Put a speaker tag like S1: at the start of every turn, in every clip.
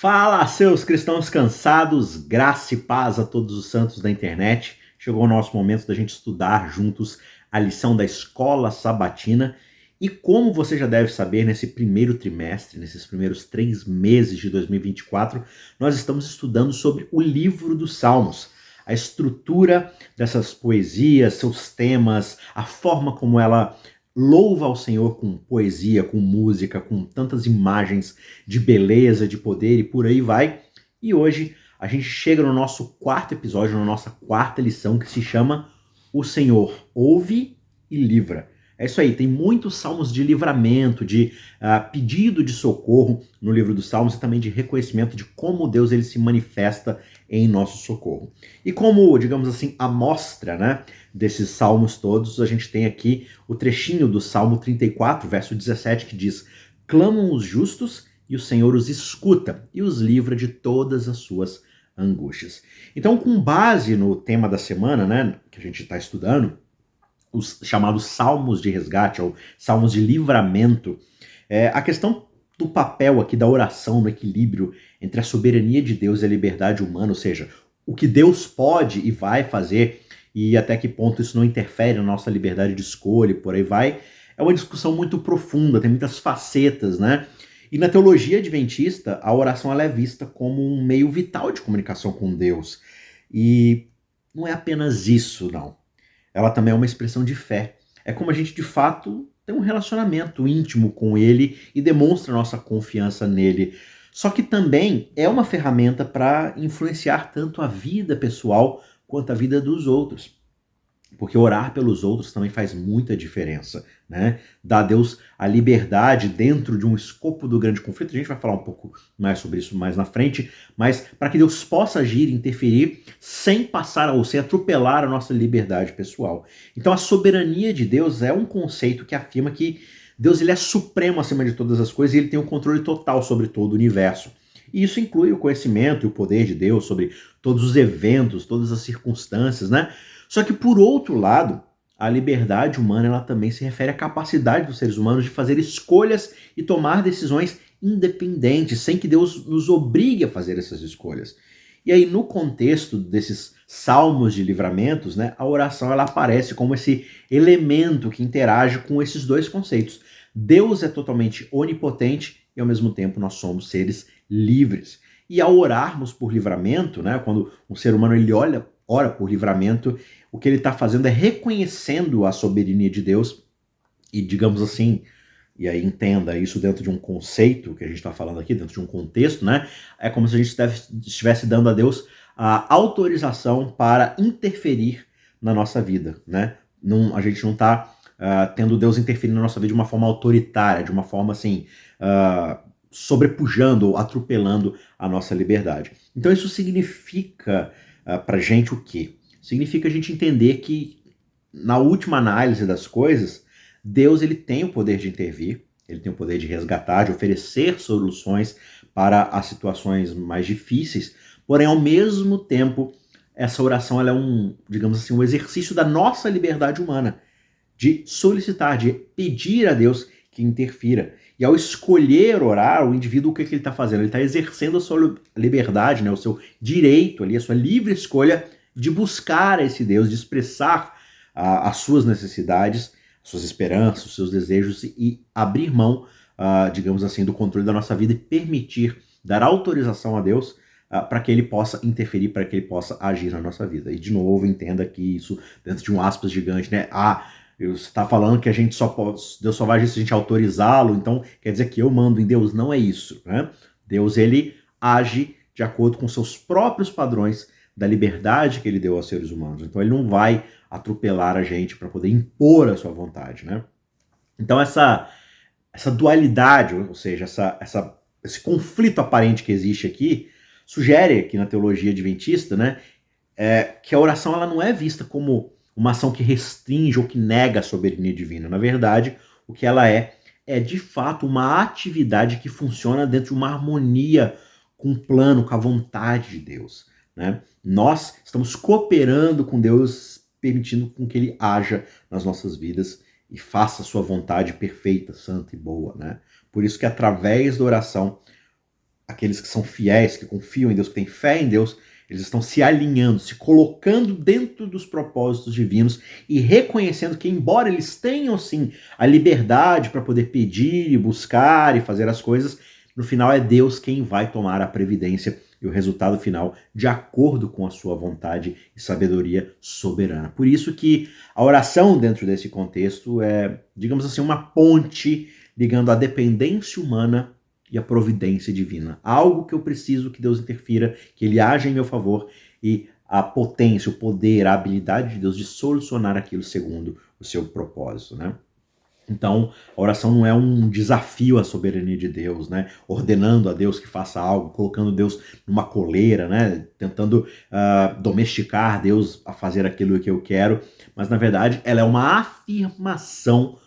S1: Fala, seus cristãos cansados, graça e paz a todos os santos da internet. Chegou o nosso momento da gente estudar juntos a lição da escola sabatina. E como você já deve saber, nesse primeiro trimestre, nesses primeiros 3 meses de 2024, nós estamos estudando sobre o livro dos Salmos. A estrutura dessas poesias, seus temas, a forma como ela louva ao Senhor com poesia, com música, com tantas imagens de beleza, de poder e por aí vai. E hoje a gente chega no nosso quarto episódio, na nossa quarta lição, que se chama O Senhor ouve e livra. É isso aí, tem muitos salmos de livramento, de pedido de socorro no livro dos Salmos e também de reconhecimento de como Deus ele se manifesta em nosso socorro. E como, digamos assim, amostra, né, desses salmos todos, a gente tem aqui o trechinho do Salmo 34, verso 17, que diz: clamam os justos e o Senhor os escuta e os livra de todas as suas angústias. Então, com base no tema da semana, né, que a gente está estudando, os chamados salmos de resgate, ou salmos de livramento, a questão do papel aqui da oração no equilíbrio entre a soberania de Deus e a liberdade humana, ou seja, o que Deus pode e vai fazer e até que ponto isso não interfere na nossa liberdade de escolha e por aí vai, é uma discussão muito profunda, tem muitas facetas, né? E na teologia adventista, a oração ela é vista como um meio vital de comunicação com Deus. E não é apenas isso, não. Ela também é uma expressão de fé. É como a gente, de fato, tem um relacionamento íntimo com ele e demonstra nossa confiança nele. Só que também é uma ferramenta para influenciar tanto a vida pessoal quanto a vida dos outros. Porque orar pelos outros também faz muita diferença, né? Dá a Deus a liberdade dentro de um escopo do grande conflito. A gente vai falar um pouco mais sobre isso mais na frente, mas para que Deus possa agir, interferir, sem passar ou sem atropelar a nossa liberdade pessoal. Então a soberania de Deus é um conceito que afirma que Deus ele é supremo acima de todas as coisas e ele tem um controle total sobre todo o universo. E isso inclui o conhecimento e o poder de Deus sobre todos os eventos, todas as circunstâncias, né? Só que, por outro lado, a liberdade humana ela também se refere à capacidade dos seres humanos de fazer escolhas e tomar decisões independentes, sem que Deus nos obrigue a fazer essas escolhas. E aí, no contexto desses salmos de livramentos, né, a oração ela aparece como esse elemento que interage com esses dois conceitos. Deus é totalmente onipotente e, ao mesmo tempo, nós somos seres livres. E ao orarmos por livramento, né, quando um ser humano ele ora por livramento, o que ele está fazendo é reconhecendo a soberania de Deus e, digamos assim, e aí entenda isso dentro de um conceito que a gente está falando aqui, dentro de um contexto, né? É como se a gente estivesse dando a Deus a autorização para interferir na nossa vida, né? A gente não está tendo Deus interferir na nossa vida de uma forma autoritária, de uma forma assim, sobrepujando ou atropelando a nossa liberdade. Então isso significa pra gente o quê? Significa a gente entender que, na última análise das coisas, Deus ele tem o poder de intervir, ele tem o poder de resgatar, de oferecer soluções para as situações mais difíceis, porém, ao mesmo tempo, essa oração ela é digamos assim, um exercício da nossa liberdade humana, de solicitar, de pedir a Deus que interfira. E ao escolher orar, o indivíduo, o que ele está fazendo? Ele está exercendo a sua liberdade, né, o seu direito ali, a sua livre escolha de buscar esse Deus, de expressar as suas necessidades, suas esperanças, os seus desejos e abrir mão, digamos assim, do controle da nossa vida e permitir, dar autorização a Deus para que ele possa interferir, para que ele possa agir na nossa vida. E de novo, entenda que isso dentro de um aspas gigante, né? Você está falando que a gente Deus só vai agir se a gente autorizá-lo, então quer dizer que eu mando em Deus? Não é isso, né? Deus, ele age de acordo com seus próprios padrões da liberdade que ele deu aos seres humanos. Então ele não vai atropelar a gente para poder impor a sua vontade, né? Então essa dualidade, ou seja, esse conflito aparente que existe aqui, sugere aqui na teologia adventista, né, que a oração ela não é vista como uma ação que restringe ou que nega a soberania divina. Na verdade, o que ela é de fato uma atividade que funciona dentro de uma harmonia com o plano, com a vontade de Deus, né? Nós estamos cooperando com Deus, permitindo com que ele haja nas nossas vidas e faça a sua vontade perfeita, santa e boa, né? Por isso que através da oração aqueles que são fiéis, que confiam em Deus, que têm fé em Deus, eles estão se alinhando, se colocando dentro dos propósitos divinos e reconhecendo que, embora eles tenham sim a liberdade para poder pedir e buscar e fazer as coisas, no final é Deus quem vai tomar a previdência e o resultado final de acordo com a sua vontade e sabedoria soberana. Por isso que a oração dentro desse contexto é, digamos assim, uma ponte ligando a dependência humana e a providência divina. Algo que eu preciso que Deus interfira, que Ele haja em meu favor, e a potência, o poder, a habilidade de Deus de solucionar aquilo segundo o seu propósito, né? Então, a oração não é um desafio à soberania de Deus, né? Ordenando a Deus que faça algo, colocando Deus numa coleira, né? Tentando domesticar Deus a fazer aquilo que eu quero. Mas, na verdade, ela é uma afirmação,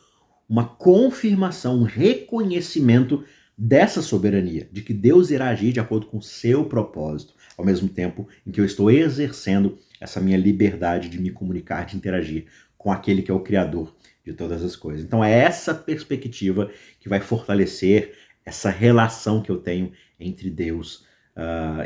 S1: uma confirmação, um reconhecimento dessa soberania, de que Deus irá agir de acordo com o seu propósito, ao mesmo tempo em que eu estou exercendo essa minha liberdade de me comunicar, de interagir com aquele que é o Criador de todas as coisas. Então é essa perspectiva que vai fortalecer essa relação que eu tenho entre Deus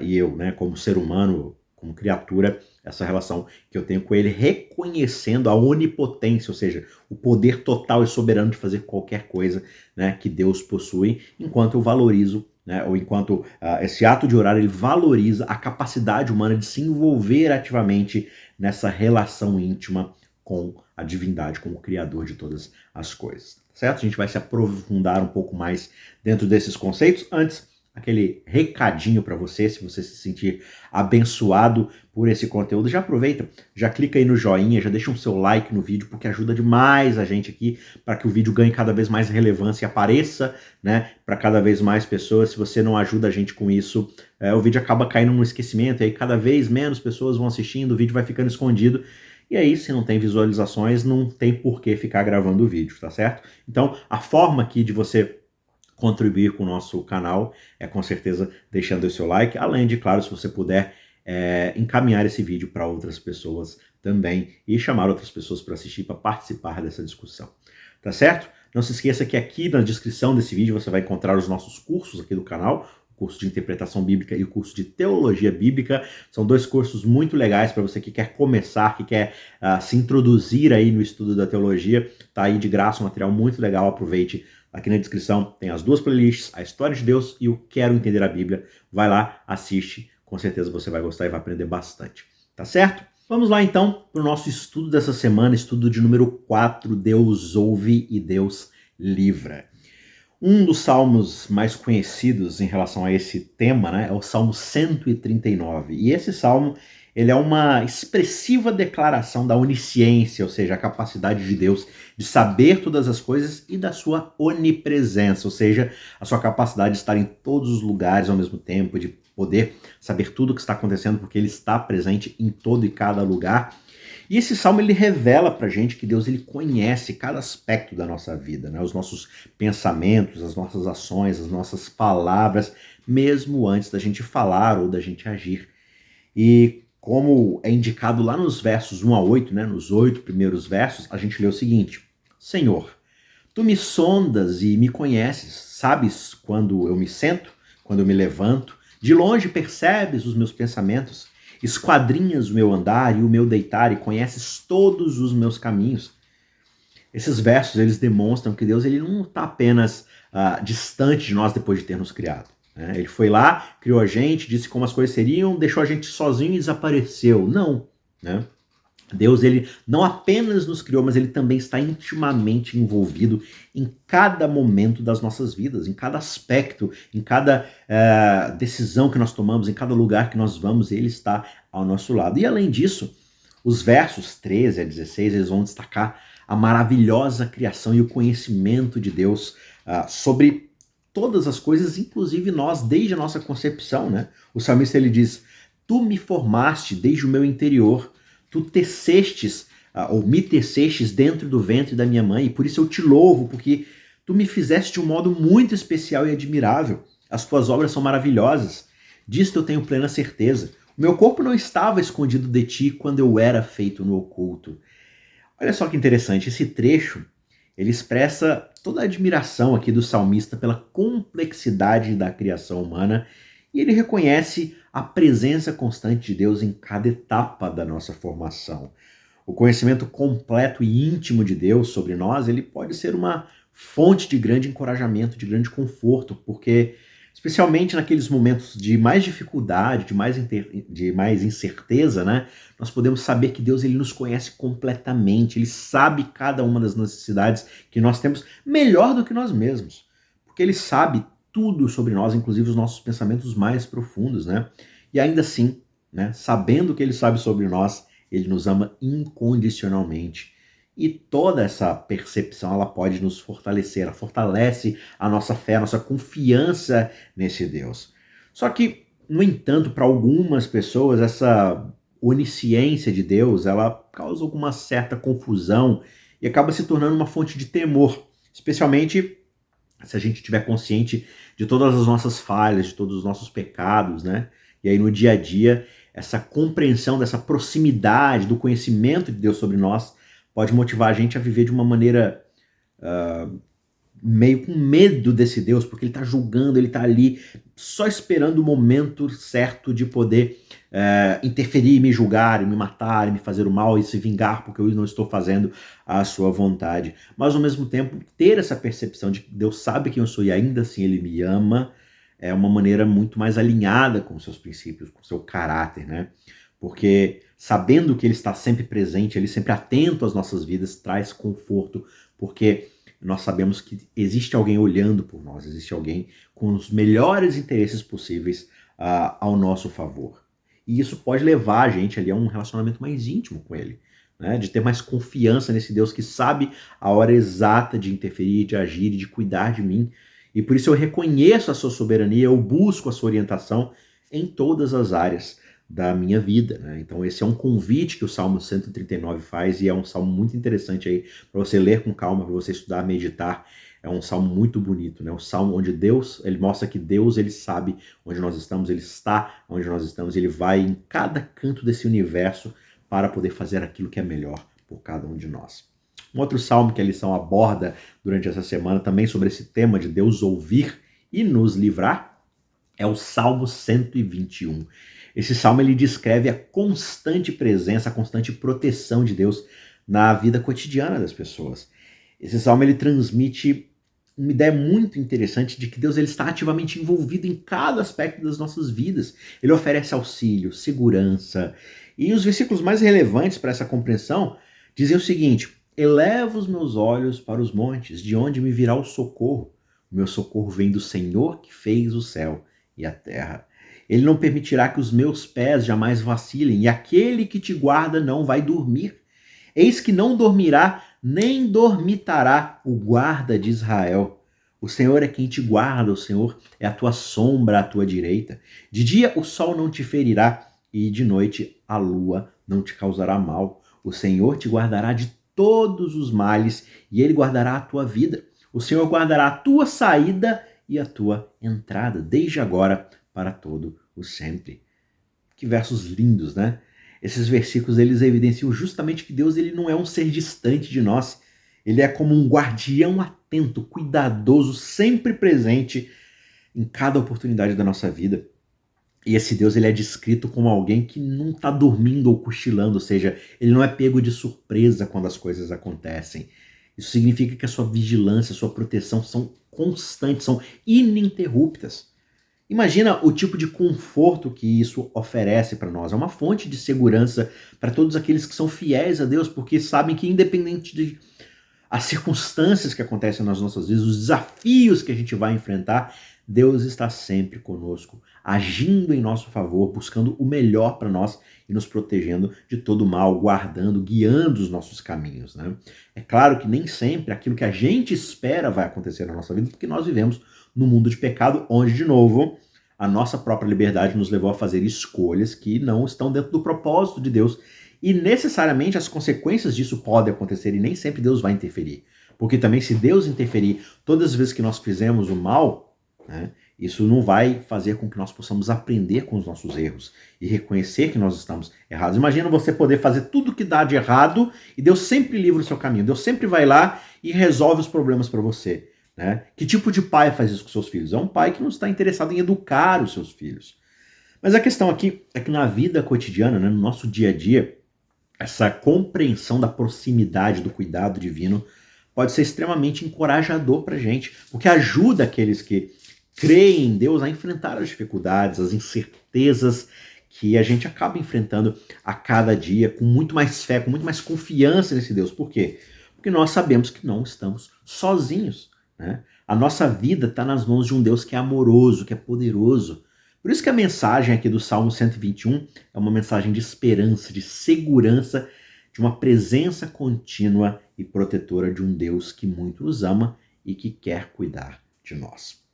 S1: e eu, né, como ser humano, como criatura, essa relação que eu tenho com ele, reconhecendo a onipotência, ou seja, o poder total e soberano de fazer qualquer coisa, né, que Deus possui, enquanto eu valorizo, né, ou enquanto esse ato de orar ele valoriza a capacidade humana de se envolver ativamente nessa relação íntima com a divindade, com o Criador de todas as coisas. Certo? A gente vai se aprofundar um pouco mais dentro desses conceitos. Antes, aquele recadinho para você, se você se sentir abençoado por esse conteúdo, já aproveita, já clica aí no joinha, já deixa um seu like no vídeo, porque ajuda demais a gente aqui para que o vídeo ganhe cada vez mais relevância e apareça, né, para cada vez mais pessoas. Se você não ajuda a gente com isso, o vídeo acaba caindo no esquecimento, e aí cada vez menos pessoas vão assistindo, o vídeo vai ficando escondido. E aí, se não tem visualizações, não tem por que ficar gravando o vídeo, tá certo? Então, a forma aqui de você contribuir com o nosso canal é com certeza deixando o seu like, além de, claro, se você puder encaminhar esse vídeo para outras pessoas também e chamar outras pessoas para assistir, para participar dessa discussão, tá certo? Não se esqueça que aqui na descrição desse vídeo você vai encontrar os nossos cursos aqui do canal, o curso de interpretação bíblica e o curso de teologia bíblica. São dois cursos muito legais para você que quer começar, que quer se introduzir aí no estudo da teologia. Tá aí de graça, um material muito legal, aproveite. Aqui na descrição tem as duas playlists, a História de Deus e o Quero Entender a Bíblia. Vai lá, assiste, com certeza você vai gostar e vai aprender bastante. Tá certo? Vamos lá então para o nosso estudo dessa semana, estudo de número 4, Deus ouve e Deus livra. Um dos salmos mais conhecidos em relação a esse tema, né, é o Salmo 139. E esse salmo, ele é uma expressiva declaração da onisciência, ou seja, a capacidade de Deus de saber todas as coisas e da sua onipresença, ou seja, a sua capacidade de estar em todos os lugares ao mesmo tempo, de poder saber tudo o que está acontecendo, porque ele está presente em todo e cada lugar. E esse salmo ele revela pra gente que Deus ele conhece cada aspecto da nossa vida, né? Os nossos pensamentos, as nossas ações, as nossas palavras, mesmo antes da gente falar ou da gente agir. E como é indicado lá nos versos 1 a 8, né? Nos 8 primeiros versos, a gente lê o seguinte: Senhor, tu me sondas e me conheces, sabes quando eu me sento, quando eu me levanto, de longe percebes os meus pensamentos. Esquadrinhas o meu andar e o meu deitar e conheces todos os meus caminhos. Esses versos, eles demonstram que Deus ele não está apenas distante de nós depois de ter nos criado, né? Ele foi lá, criou a gente, disse como as coisas seriam, deixou a gente sozinho e desapareceu. Não, né? Deus ele não apenas nos criou, mas ele também está intimamente envolvido em cada momento das nossas vidas, em cada aspecto, em cada decisão que nós tomamos, em cada lugar que nós vamos, ele está ao nosso lado. E além disso, os versos 13 a 16, eles vão destacar a maravilhosa criação e o conhecimento de Deus sobre todas as coisas, inclusive nós, desde a nossa concepção, né? O salmista ele diz: tu me formaste desde o meu interior, tu tecestes, ou me tecestes dentro do ventre da minha mãe, e por isso eu te louvo, porque tu me fizeste de um modo muito especial e admirável. As tuas obras são maravilhosas. Disto eu tenho plena certeza. O meu corpo não estava escondido de ti quando eu era feito no oculto. Olha só que interessante, esse trecho, ele expressa toda a admiração aqui do salmista pela complexidade da criação humana e ele reconhece a presença constante de Deus em cada etapa da nossa formação. O conhecimento completo e íntimo de Deus sobre nós, ele pode ser uma fonte de grande encorajamento, de grande conforto, porque especialmente naqueles momentos de mais dificuldade, de mais incerteza, né? Nós podemos saber que Deus ele nos conhece completamente, ele sabe cada uma das necessidades que nós temos melhor do que nós mesmos, porque ele sabe tudo sobre nós, inclusive os nossos pensamentos mais profundos, né? E ainda assim, né, sabendo que ele sabe sobre nós, ele nos ama incondicionalmente. E toda essa percepção, ela pode nos fortalecer, ela fortalece a nossa fé, a nossa confiança nesse Deus. Só que, no entanto, para algumas pessoas, essa onisciência de Deus, ela causa alguma certa confusão e acaba se tornando uma fonte de temor, especialmente se a gente estiver consciente de todas as nossas falhas, de todos os nossos pecados, né? E aí no dia a dia, essa compreensão dessa proximidade, do conhecimento de Deus sobre nós, pode motivar a gente a viver de uma maneira meio com medo desse Deus, porque ele está julgando, ele está ali só esperando o momento certo de poder interferir, me julgar, me matar, me fazer o mal e se vingar porque eu não estou fazendo a sua vontade. Mas ao mesmo tempo, ter essa percepção de que Deus sabe quem eu sou e ainda assim ele me ama, é uma maneira muito mais alinhada com os seus princípios, com o seu caráter, né? Porque sabendo que ele está sempre presente, ele sempre atento às nossas vidas, traz conforto, porque nós sabemos que existe alguém olhando por nós, existe alguém com os melhores interesses possíveis ao nosso favor. E isso pode levar a gente ali a um relacionamento mais íntimo com ele, né? De ter mais confiança nesse Deus que sabe a hora exata de interferir, de agir e de cuidar de mim. E por isso eu reconheço a sua soberania, eu busco a sua orientação em todas as áreas da minha vida, né? Então esse é um convite que o Salmo 139 faz e é um salmo muito interessante aí para você ler com calma, para você estudar, meditar. É um salmo muito bonito, né? Um salmo onde Deus, ele mostra que Deus, ele sabe onde nós estamos, ele está onde nós estamos, ele vai em cada canto desse universo para poder fazer aquilo que é melhor por cada um de nós. Um outro salmo que a lição aborda durante essa semana também sobre esse tema de Deus ouvir e nos livrar é o Salmo 121. Esse salmo ele descreve a constante presença, a constante proteção de Deus na vida cotidiana das pessoas. Esse salmo ele transmite uma ideia muito interessante de que Deus ele está ativamente envolvido em cada aspecto das nossas vidas. Ele oferece auxílio, segurança. E os versículos mais relevantes para essa compreensão dizem o seguinte: eleva os meus olhos para os montes, de onde me virá o socorro. O meu socorro vem do Senhor que fez o céu e a terra. Ele não permitirá que os meus pés jamais vacilem, e aquele que te guarda não vai dormir. Eis que não dormirá, nem dormitará o guarda de Israel. O Senhor é quem te guarda, o Senhor é a tua sombra à tua direita. De dia o sol não te ferirá, e de noite a lua não te causará mal. O Senhor te guardará de todos os males, e ele guardará a tua vida. O Senhor guardará a tua saída e a tua entrada, desde agora para todo o sempre. Que versos lindos, né? Esses versículos eles evidenciam justamente que Deus ele não é um ser distante de nós. Ele é como um guardião atento, cuidadoso, sempre presente em cada oportunidade da nossa vida. E esse Deus ele é descrito como alguém que não está dormindo ou cochilando, ou seja, ele não é pego de surpresa quando as coisas acontecem. Isso significa que a sua vigilância, a sua proteção são constantes, são ininterruptas. Imagina o tipo de conforto que isso oferece para nós. É uma fonte de segurança para todos aqueles que são fiéis a Deus, porque sabem que independente de as circunstâncias que acontecem nas nossas vidas, os desafios que a gente vai enfrentar, Deus está sempre conosco, agindo em nosso favor, buscando o melhor para nós e nos protegendo de todo mal, guardando, guiando os nossos caminhos, né? É claro que nem sempre aquilo que a gente espera vai acontecer na nossa vida, porque nós vivemos no mundo de pecado, onde, de novo, a nossa própria liberdade nos levou a fazer escolhas que não estão dentro do propósito de Deus. E necessariamente as consequências disso podem acontecer e nem sempre Deus vai interferir. Porque também se Deus interferir todas as vezes que nós fizemos o mal, né, isso não vai fazer com que nós possamos aprender com os nossos erros e reconhecer que nós estamos errados. Imagina você poder fazer tudo que dá de errado e Deus sempre livra o seu caminho. Deus sempre vai lá e resolve os problemas para você. né? Que tipo de pai faz isso com seus filhos? É um pai que não está interessado em educar os seus filhos. Mas a questão aqui é que na vida cotidiana, né, no nosso dia a dia, essa compreensão da proximidade do cuidado divino pode ser extremamente encorajador para a gente, porque ajuda aqueles que creem em Deus a enfrentar as dificuldades, as incertezas que a gente acaba enfrentando a cada dia com muito mais fé, com muito mais confiança nesse Deus. Por quê? Porque nós sabemos que não estamos sozinhos, né? A nossa vida está nas mãos de um Deus que é amoroso, que é poderoso. Por isso que a mensagem aqui do Salmo 121 é uma mensagem de esperança, de segurança, de uma presença contínua e protetora de um Deus que muito nos ama e que quer cuidar de nós.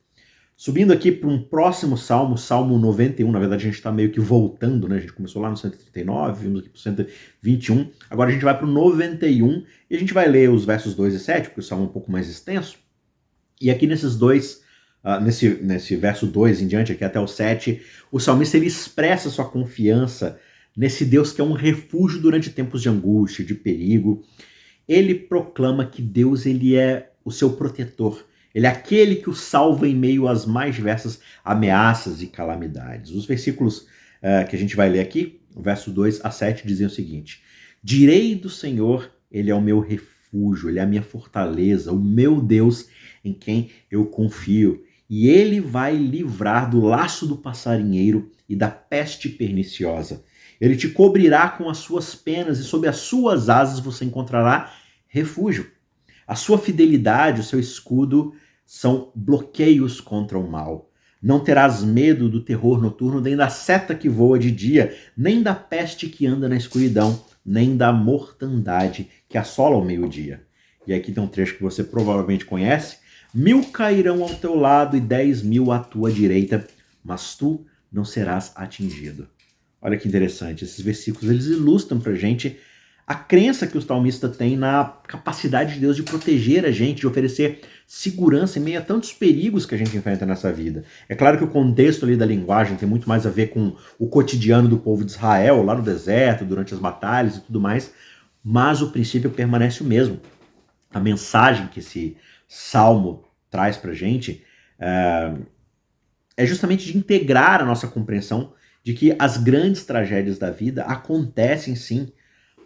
S1: Subindo aqui para um próximo salmo, Salmo 91, na verdade a gente está meio que voltando, né? A gente começou lá no 139, vimos aqui para o 121, agora a gente vai para o 91 e a gente vai ler os versos 2 e 7, porque o salmo é um pouco mais extenso. E aqui nesses dois, nesse verso 2 em diante, aqui até o 7, o salmista ele expressa sua confiança nesse Deus que é um refúgio durante tempos de angústia, de perigo. Ele proclama que Deus ele é o seu protetor. Ele é aquele que o salva em meio às mais diversas ameaças e calamidades. Os versículos que a gente vai ler aqui, o verso 2 a 7, dizem o seguinte: direi do Senhor, ele é o meu refúgio, ele é a minha fortaleza, o meu Deus em quem eu confio. E ele vai livrar do laço do passarinheiro e da peste perniciosa. Ele te cobrirá com as suas penas e sob as suas asas você encontrará refúgio. A sua fidelidade, o seu escudo, são bloqueios contra o mal. Não terás medo do terror noturno, nem da seta que voa de dia, nem da peste que anda na escuridão, nem da mortandade que assola ao meio-dia. E aqui tem um trecho que você provavelmente conhece. 1000 cairão ao teu lado e 10.000 à tua direita, mas tu não serás atingido. Olha que interessante, esses versículos eles ilustram pra gente a crença que o salmista tem na capacidade de Deus de proteger a gente, de oferecer segurança em meio a tantos perigos que a gente enfrenta nessa vida. É claro que o contexto ali da linguagem tem muito mais a ver com o cotidiano do povo de Israel, lá no deserto, durante as batalhas e tudo mais, mas o princípio permanece o mesmo. A mensagem que esse salmo traz pra gente é justamente de integrar a nossa compreensão de que as grandes tragédias da vida acontecem sim,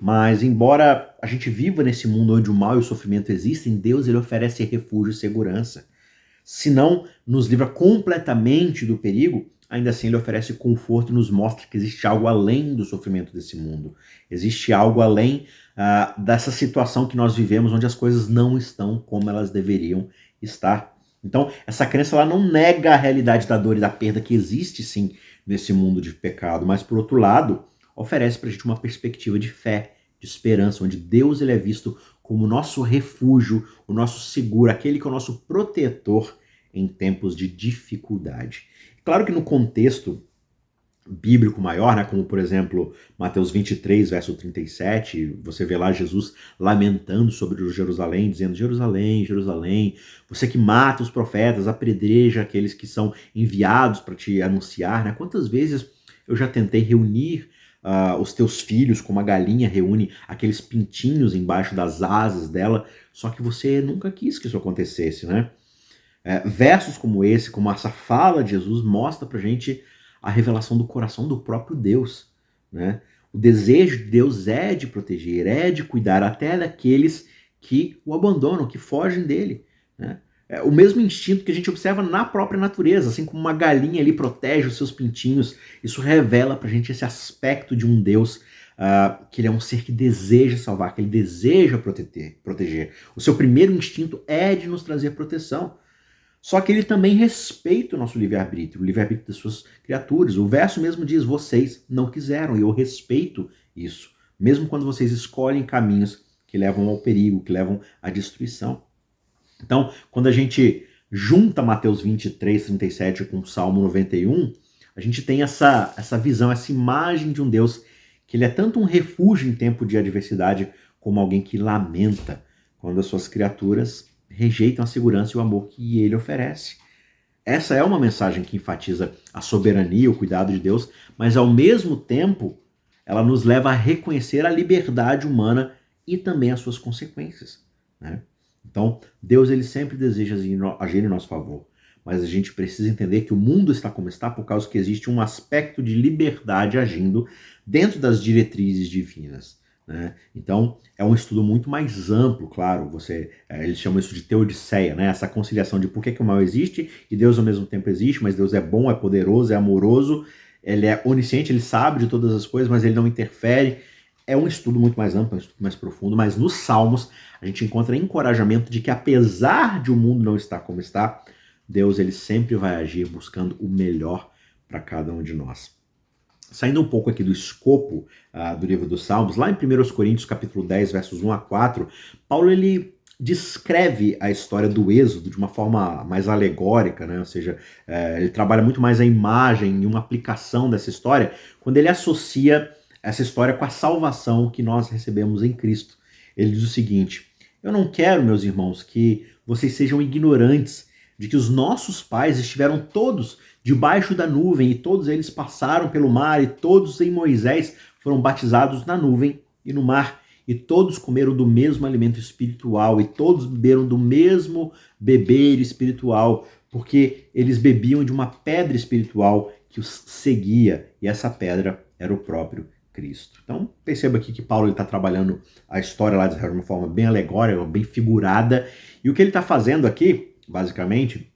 S1: mas embora a gente viva nesse mundo onde o mal e o sofrimento existem, Deus ele oferece refúgio e segurança. Se não nos livra completamente do perigo, ainda assim ele oferece conforto e nos mostra que existe algo além do sofrimento desse mundo. Existe algo além dessa situação que nós vivemos, onde as coisas não estão como elas deveriam estar. Então, essa crença ela não nega a realidade da dor e da perda que existe sim nesse mundo de pecado, mas por outro lado, oferece para a gente uma perspectiva de fé, de esperança, onde Deus ele é visto como o nosso refúgio, o nosso seguro, aquele que é o nosso protetor em tempos de dificuldade. Claro que no contexto bíblico maior, né, como por exemplo Mateus 23, verso 37, você vê lá Jesus lamentando sobre Jerusalém, dizendo: Jerusalém, Jerusalém, você que mata os profetas, apedreja aqueles que são enviados para te anunciar, né? Quantas vezes eu já tentei reunir os teus filhos, como a galinha reúne aqueles pintinhos embaixo das asas dela, só que você nunca quis que isso acontecesse, né? Versos como esse, como essa fala de Jesus, mostra pra gente a revelação do coração do próprio Deus, né? O desejo de Deus é de proteger, é de cuidar até daqueles que o abandonam, que fogem dele, né? É o mesmo instinto que a gente observa na própria natureza, assim como uma galinha ali protege os seus pintinhos. Isso revela pra gente esse aspecto de um Deus que ele é um ser que deseja salvar, que ele deseja proteger. O seu primeiro instinto é de nos trazer proteção. Só que ele também respeita o nosso livre-arbítrio, o livre-arbítrio das suas criaturas. O verso mesmo diz: vocês não quiseram, e eu respeito isso, mesmo quando vocês escolhem caminhos que levam ao perigo, que levam à destruição. Então, quando a gente junta Mateus 23, 37 com o Salmo 91, a gente tem essa visão, essa imagem de um Deus que ele é tanto um refúgio em tempo de adversidade, como alguém que lamenta quando as suas criaturas rejeitam a segurança e o amor que ele oferece. Essa é uma mensagem que enfatiza a soberania, o cuidado de Deus, mas ao mesmo tempo ela nos leva a reconhecer a liberdade humana e também as suas consequências, né? Então, Deus ele sempre deseja agir em nosso favor. Mas a gente precisa entender que o mundo está como está por causa que existe um aspecto de liberdade agindo dentro das diretrizes divinas, né? Então, é um estudo muito mais amplo, claro. Eles chamam isso de teodiceia, né? Essa conciliação de por que o mal existe e Deus ao mesmo tempo existe, mas Deus é bom, é poderoso, é amoroso, ele é onisciente, ele sabe de todas as coisas, mas ele não interfere. É um estudo muito mais amplo, um estudo mais profundo, mas nos Salmos a gente encontra encorajamento de que apesar de o mundo não estar como está, Deus ele sempre vai agir buscando o melhor para cada um de nós. Saindo um pouco aqui do escopo do livro dos Salmos, lá em 1 Coríntios capítulo 10, versos 1 a 4, Paulo ele descreve a história do Êxodo de uma forma mais alegórica, né? Ou seja, ele trabalha muito mais a imagem e uma aplicação dessa história quando ele associa essa história com a salvação que nós recebemos em Cristo. Ele diz o seguinte: eu não quero, meus irmãos, que vocês sejam ignorantes de que os nossos pais estiveram todos debaixo da nuvem e todos eles passaram pelo mar e todos em Moisés foram batizados na nuvem e no mar e todos comeram do mesmo alimento espiritual e todos beberam do mesmo beber espiritual, porque eles bebiam de uma pedra espiritual que os seguia e essa pedra era o próprio Cristo. Então perceba aqui que Paulo está trabalhando a história lá de Israel de uma forma bem alegórica, bem figurada, e o que ele está fazendo aqui, basicamente,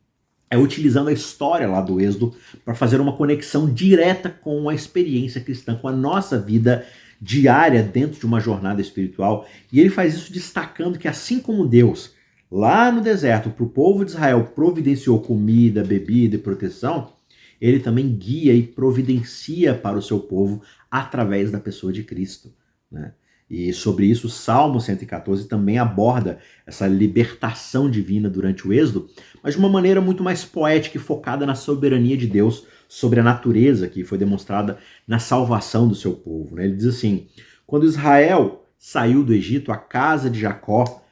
S1: é utilizando a história lá do Êxodo para fazer uma conexão direta com a experiência cristã, com a nossa vida diária dentro de uma jornada espiritual. E ele faz isso destacando que assim como Deus, lá no deserto, para o povo de Israel, providenciou comida, bebida e proteção, ele também guia e providencia para o seu povo através da pessoa de Cristo, né? E sobre isso, o Salmo 114 também aborda essa libertação divina durante o Êxodo, mas de uma maneira muito mais poética e focada na soberania de Deus sobre a natureza que foi demonstrada na salvação do seu povo, né? Ele diz assim: quando Israel saiu do Egito, a casa de Jacó,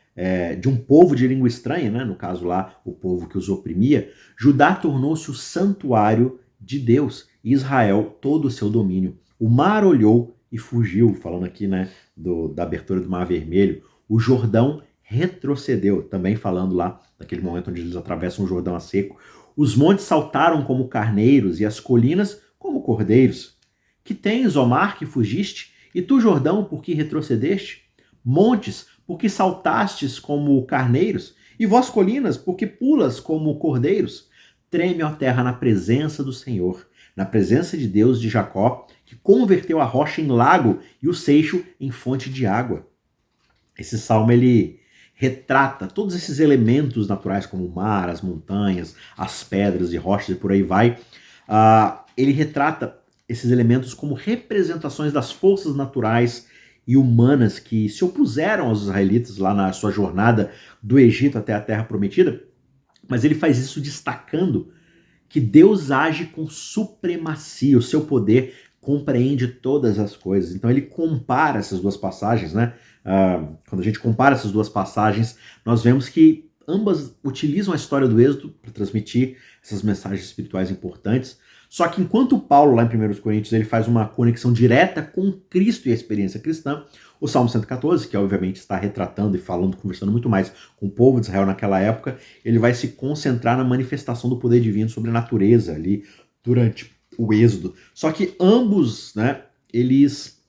S1: de um povo de língua estranha, né? No caso lá, o povo que os oprimia, Judá tornou-se o santuário de Deus e Israel todo o seu domínio. O mar olhou e fugiu, falando aqui, né, da abertura do Mar Vermelho. O Jordão retrocedeu, também falando lá daquele momento onde eles atravessam o Jordão a seco. Os montes saltaram como carneiros e as colinas como cordeiros. Que tens, ó mar, que fugiste? E tu, Jordão, por que retrocedeste? Montes, por que saltastes como carneiros? E vós, colinas, por que pulas como cordeiros? Treme, ó terra, na presença do Senhor, na presença de Deus de Jacó, que converteu a rocha em lago e o seixo em fonte de água. Esse salmo, ele retrata todos esses elementos naturais, como o mar, as montanhas, as pedras e rochas e por aí vai. Ele retrata esses elementos como representações das forças naturais e humanas que se opuseram aos israelitas lá na sua jornada do Egito até a Terra Prometida, mas ele faz isso destacando que Deus age com supremacia, o seu poder compreende todas as coisas. Então ele compara essas duas passagens, né? Quando a gente compara essas duas passagens, nós vemos que ambas utilizam a história do Êxodo para transmitir essas mensagens espirituais importantes. Só que enquanto Paulo, lá em 1 Coríntios, ele faz uma conexão direta com Cristo e a experiência cristã, o Salmo 114, que obviamente está retratando e falando, conversando muito mais com o povo de Israel naquela época, ele vai se concentrar na manifestação do poder divino sobre a natureza ali durante o Êxodo. Só que ambos, né, eles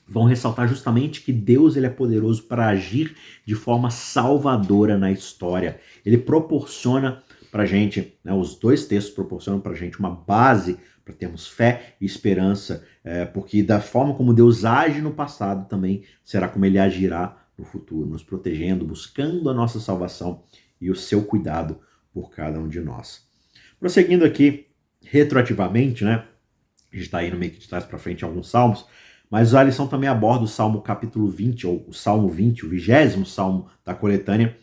S1: vão ressaltar justamente que Deus ele é poderoso para agir de forma salvadora na história. Ele proporciona para a gente, né, os dois textos proporcionam para a gente uma base para termos fé e esperança, porque da forma como Deus age no passado também será como ele agirá no futuro, nos protegendo, buscando a nossa salvação e o seu cuidado por cada um de nós. Prosseguindo aqui, retroativamente, né, a gente está indo meio que de trás para frente em alguns salmos, mas a lição também aborda o Salmo capítulo 20, ou o Salmo 20, o 20º Salmo da coletânea.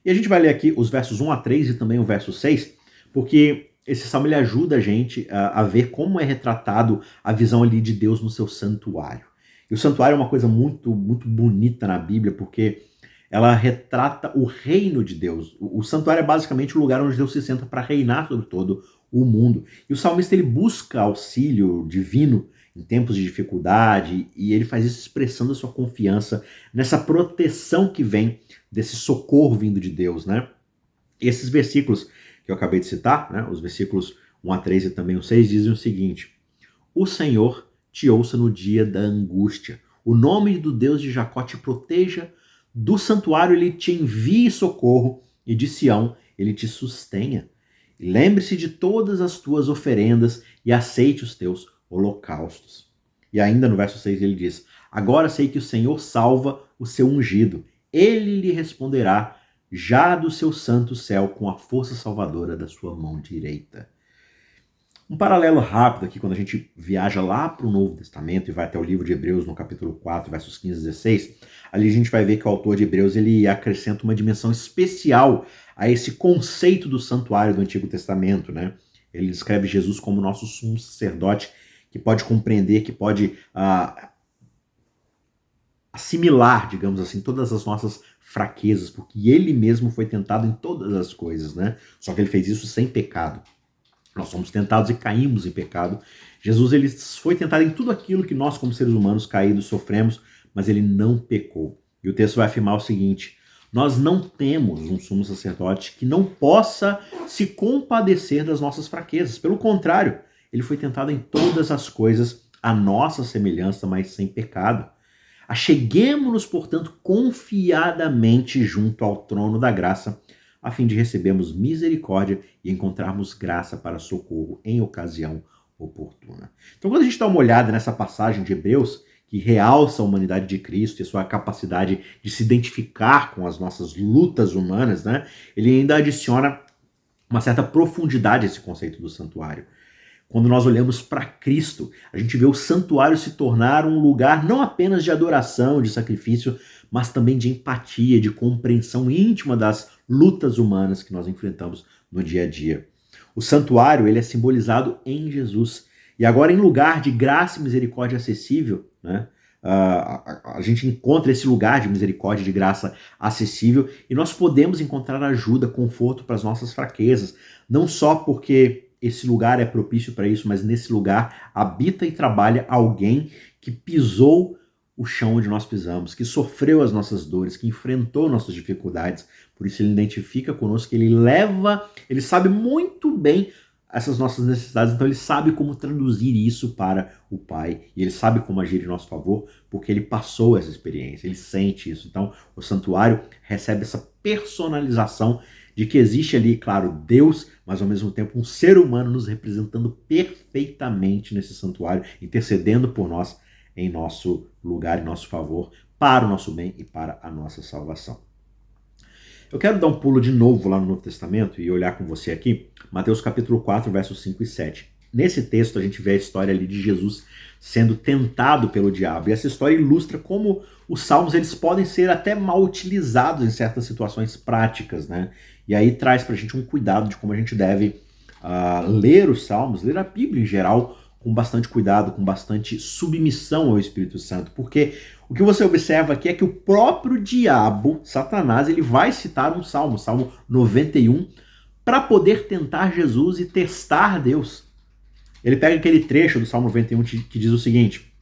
S1: E a gente vai ler aqui os versos 1 a 3 e também o verso 6, porque esse salmo ele ajuda a gente a ver como é retratado a visão ali de Deus no seu santuário. E o santuário é uma coisa muito, muito bonita na Bíblia, porque ela retrata o reino de Deus. O santuário é basicamente o lugar onde Deus se senta para reinar sobre todo o mundo. E o salmista ele busca auxílio divino em tempos de dificuldade, e ele faz isso expressando a sua confiança nessa proteção que vem desse socorro vindo de Deus, né? Esses versículos que eu acabei de citar, né, os versículos 1 a 3 e também o 6, dizem o seguinte: o Senhor te ouça no dia da angústia. O nome do Deus de Jacó te proteja. Do santuário ele te envie socorro e de Sião ele te sustenha. Lembre-se de todas as tuas oferendas e aceite os teus holocaustos. E ainda no verso 6 ele diz: agora sei que o Senhor salva o seu ungido. Ele lhe responderá já do seu santo céu com a força salvadora da sua mão direita. Um paralelo rápido aqui, quando a gente viaja lá para o Novo Testamento e vai até o livro de Hebreus, no capítulo 4, versos 15 e 16, ali a gente vai ver que o autor de Hebreus ele acrescenta uma dimensão especial a esse conceito do santuário do Antigo Testamento, né? Ele descreve Jesus como nosso sumo sacerdote, que pode compreender, que pode assimilar, digamos assim, todas as nossas fraquezas, porque ele mesmo foi tentado em todas as coisas, né? Só que ele fez isso sem pecado. Nós somos tentados e caímos em pecado. Jesus ele foi tentado em tudo aquilo que nós, como seres humanos caídos, sofremos, mas ele não pecou. E o texto vai afirmar o seguinte: nós não temos um sumo sacerdote que não possa se compadecer das nossas fraquezas. Pelo contrário, ele foi tentado em todas as coisas, à nossa semelhança, mas sem pecado. Acheguemo-nos, portanto, confiadamente junto ao trono da graça, a fim de recebermos misericórdia e encontrarmos graça para socorro em ocasião oportuna. Então, quando a gente dá uma olhada nessa passagem de Hebreus, que realça a humanidade de Cristo e a sua capacidade de se identificar com as nossas lutas humanas, né? Ele ainda adiciona uma certa profundidade a esse conceito do santuário. Quando nós olhamos para Cristo, a gente vê o santuário se tornar um lugar não apenas de adoração, de sacrifício, mas também de empatia, de compreensão íntima das lutas humanas que nós enfrentamos no dia a dia. O santuário ele é simbolizado em Jesus. E agora, em lugar de graça e misericórdia acessível, né, a gente encontra esse lugar de misericórdia e de graça acessível e nós podemos encontrar ajuda, conforto para as nossas fraquezas, não só porque esse lugar é propício para isso, mas nesse lugar habita e trabalha alguém que pisou o chão onde nós pisamos, que sofreu as nossas dores, que enfrentou nossas dificuldades. Por isso ele identifica conosco, ele sabe muito bem essas nossas necessidades, então ele sabe como traduzir isso para o Pai, e ele sabe como agir em nosso favor, porque ele passou essa experiência, ele sente isso. Então o santuário recebe essa personalização de que existe ali, claro, Deus, mas ao mesmo tempo um ser humano nos representando perfeitamente nesse santuário, intercedendo por nós em nosso lugar, em nosso favor, para o nosso bem e para a nossa salvação. Eu quero dar um pulo de novo lá no Novo Testamento e olhar com você aqui, Mateus capítulo 4, versos 5 e 7. Nesse texto a gente vê a história ali de Jesus sendo tentado pelo diabo, e essa história ilustra como os salmos eles podem ser até mal utilizados em certas situações práticas, né? E aí traz pra gente um cuidado de como a gente deve ler os salmos, ler a Bíblia em geral, com bastante cuidado, com bastante submissão ao Espírito Santo, porque o que você observa aqui é que o próprio diabo, Satanás, ele vai citar um salmo, Salmo 91, para poder tentar Jesus e testar Deus. Ele pega aquele trecho do Salmo 91 que diz o seguinte,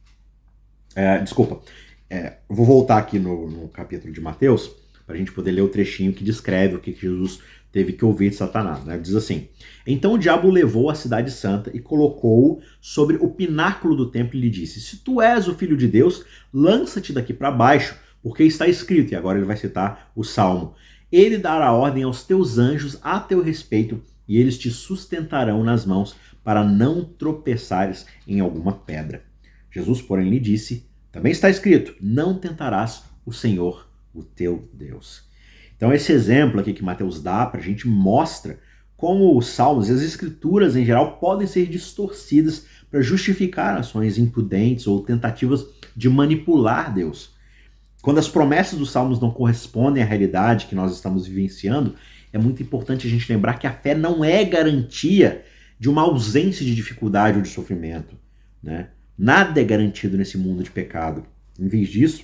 S1: vou voltar aqui no capítulo de Mateus, para a gente poder ler o trechinho que descreve o que Jesus teve que ouvir de Satanás, né? Diz assim: então o diabo levou a cidade santa e colocou-o sobre o pináculo do templo e lhe disse: se tu és o filho de Deus, lança-te daqui para baixo, porque está escrito, e agora ele vai citar o Salmo, ele dará ordem aos teus anjos a teu respeito, e eles te sustentarão nas mãos, para não tropeçares em alguma pedra. Jesus, porém, lhe disse, também está escrito, não tentarás o Senhor, o teu Deus. Então esse exemplo aqui que Mateus dá para a gente mostra como os salmos e as escrituras em geral podem ser distorcidas para justificar ações imprudentes ou tentativas de manipular Deus. Quando as promessas dos salmos não correspondem à realidade que nós estamos vivenciando, é muito importante a gente lembrar que a fé não é garantia de uma ausência de dificuldade ou de sofrimento, né? Nada é garantido nesse mundo de pecado. Em vez disso,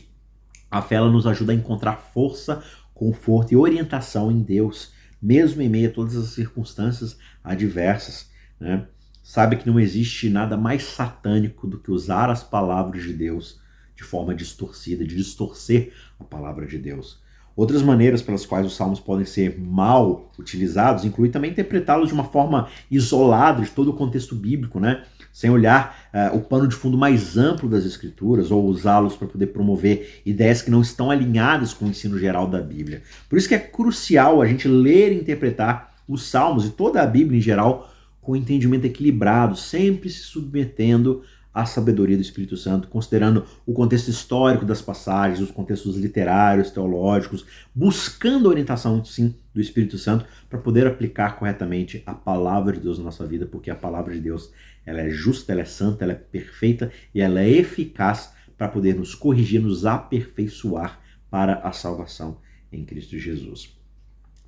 S1: a fé ela nos ajuda a encontrar força, conforto e orientação em Deus, mesmo em meio a todas as circunstâncias adversas, né? Sabe que não existe nada mais satânico do que usar as palavras de Deus de forma distorcida, de distorcer a palavra de Deus. Outras maneiras pelas quais os salmos podem ser mal utilizados inclui também interpretá-los de uma forma isolada de todo o contexto bíblico, né? Sem olhar o pano de fundo mais amplo das escrituras ou usá-los para poder promover ideias que não estão alinhadas com o ensino geral da Bíblia. Por isso que é crucial a gente ler e interpretar os salmos e toda a Bíblia em geral com um entendimento equilibrado, sempre se submetendo à sabedoria do Espírito Santo, considerando o contexto histórico das passagens, os contextos literários, teológicos, buscando a orientação, sim, do Espírito Santo para poder aplicar corretamente a palavra de Deus na nossa vida, porque a palavra de Deus ela é justa, ela é santa, ela é perfeita e ela é eficaz para poder nos corrigir, nos aperfeiçoar para a salvação em Cristo Jesus.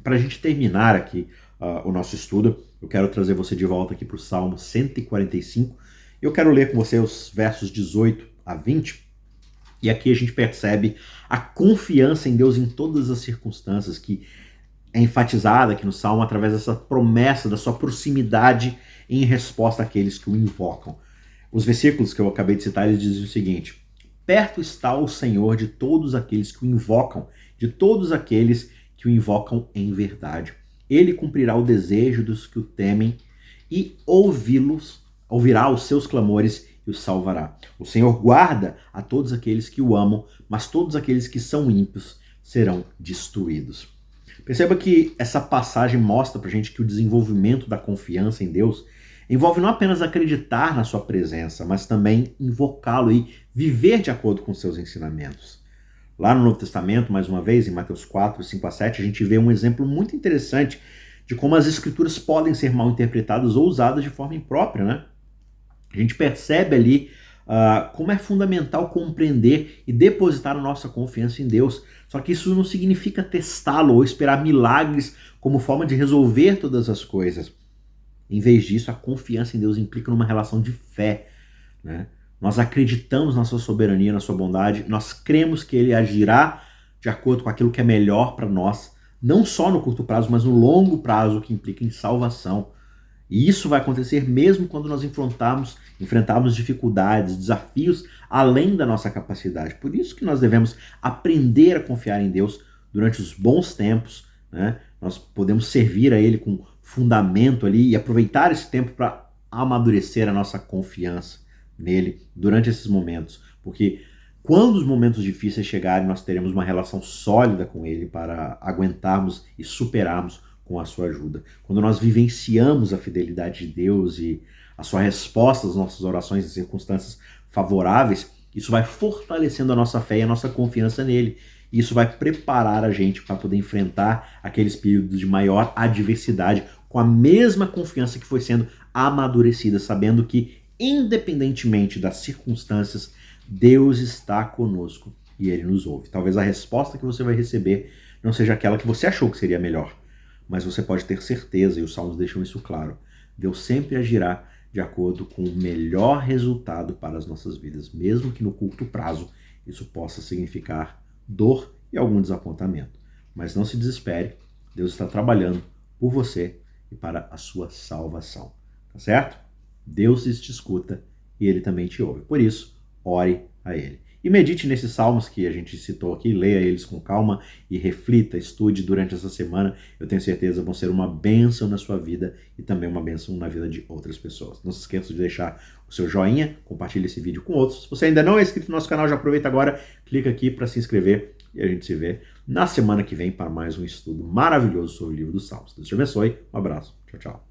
S1: Para a gente terminar aqui o nosso estudo, eu quero trazer você de volta aqui para o Salmo 145. Eu quero ler com você os versos 18 a 20, e aqui a gente percebe a confiança em Deus em todas as circunstâncias, que é enfatizada aqui no Salmo através dessa promessa da sua proximidade em resposta àqueles que o invocam. Os versículos que eu acabei de citar, eles dizem o seguinte: perto está o Senhor de todos aqueles que o invocam, de todos aqueles que o invocam em verdade. Ele cumprirá o desejo dos que o temem e ouvirá os seus clamores e os salvará. O Senhor guarda a todos aqueles que o amam, mas todos aqueles que são ímpios serão destruídos. Perceba que essa passagem mostra pra gente que o desenvolvimento da confiança em Deus envolve não apenas acreditar na sua presença, mas também invocá-lo e viver de acordo com seus ensinamentos. Lá no Novo Testamento, mais uma vez, em Mateus 4, 5 a 7, a gente vê um exemplo muito interessante de como as escrituras podem ser mal interpretadas ou usadas de forma imprópria, né? A gente percebe ali como é fundamental compreender e depositar a nossa confiança em Deus. Só que isso não significa testá-lo ou esperar milagres como forma de resolver todas as coisas. Em vez disso, a confiança em Deus implica numa relação de fé, né? Nós acreditamos na sua soberania, na sua bondade, nós cremos que ele agirá de acordo com aquilo que é melhor para nós, não só no curto prazo, mas no longo prazo, que implica em salvação. E isso vai acontecer mesmo quando nós enfrentarmos dificuldades, desafios além da nossa capacidade. Por isso que nós devemos aprender a confiar em Deus durante os bons tempos, né? Nós podemos servir a Ele com fundamento ali e aproveitar esse tempo para amadurecer a nossa confiança nele durante esses momentos. Porque quando os momentos difíceis chegarem, nós teremos uma relação sólida com Ele para aguentarmos e superarmos com a sua ajuda. Quando nós vivenciamos a fidelidade de Deus e a sua resposta às nossas orações em circunstâncias favoráveis, isso vai fortalecendo a nossa fé e a nossa confiança nele. E isso vai preparar a gente para poder enfrentar aqueles períodos de maior adversidade com a mesma confiança que foi sendo amadurecida, sabendo que, independentemente das circunstâncias, Deus está conosco e Ele nos ouve. Talvez a resposta que você vai receber não seja aquela que você achou que seria melhor, mas você pode ter certeza, e os Salmos deixam isso claro, Deus sempre agirá de acordo com o melhor resultado para as nossas vidas, mesmo que no curto prazo isso possa significar dor e algum desapontamento. Mas não se desespere, Deus está trabalhando por você e para a sua salvação, tá certo? Deus te escuta e Ele também te ouve. Por isso, ore a Ele. E medite nesses salmos que a gente citou aqui, leia eles com calma e reflita, estude durante essa semana. Eu tenho certeza que vão ser uma bênção na sua vida e também uma bênção na vida de outras pessoas. Não se esqueça de deixar o seu joinha, compartilhe esse vídeo com outros. Se você ainda não é inscrito no nosso canal, já aproveita agora, clica aqui para se inscrever e a gente se vê na semana que vem para mais um estudo maravilhoso sobre o livro dos Salmos. Deus te abençoe, um abraço, tchau, tchau.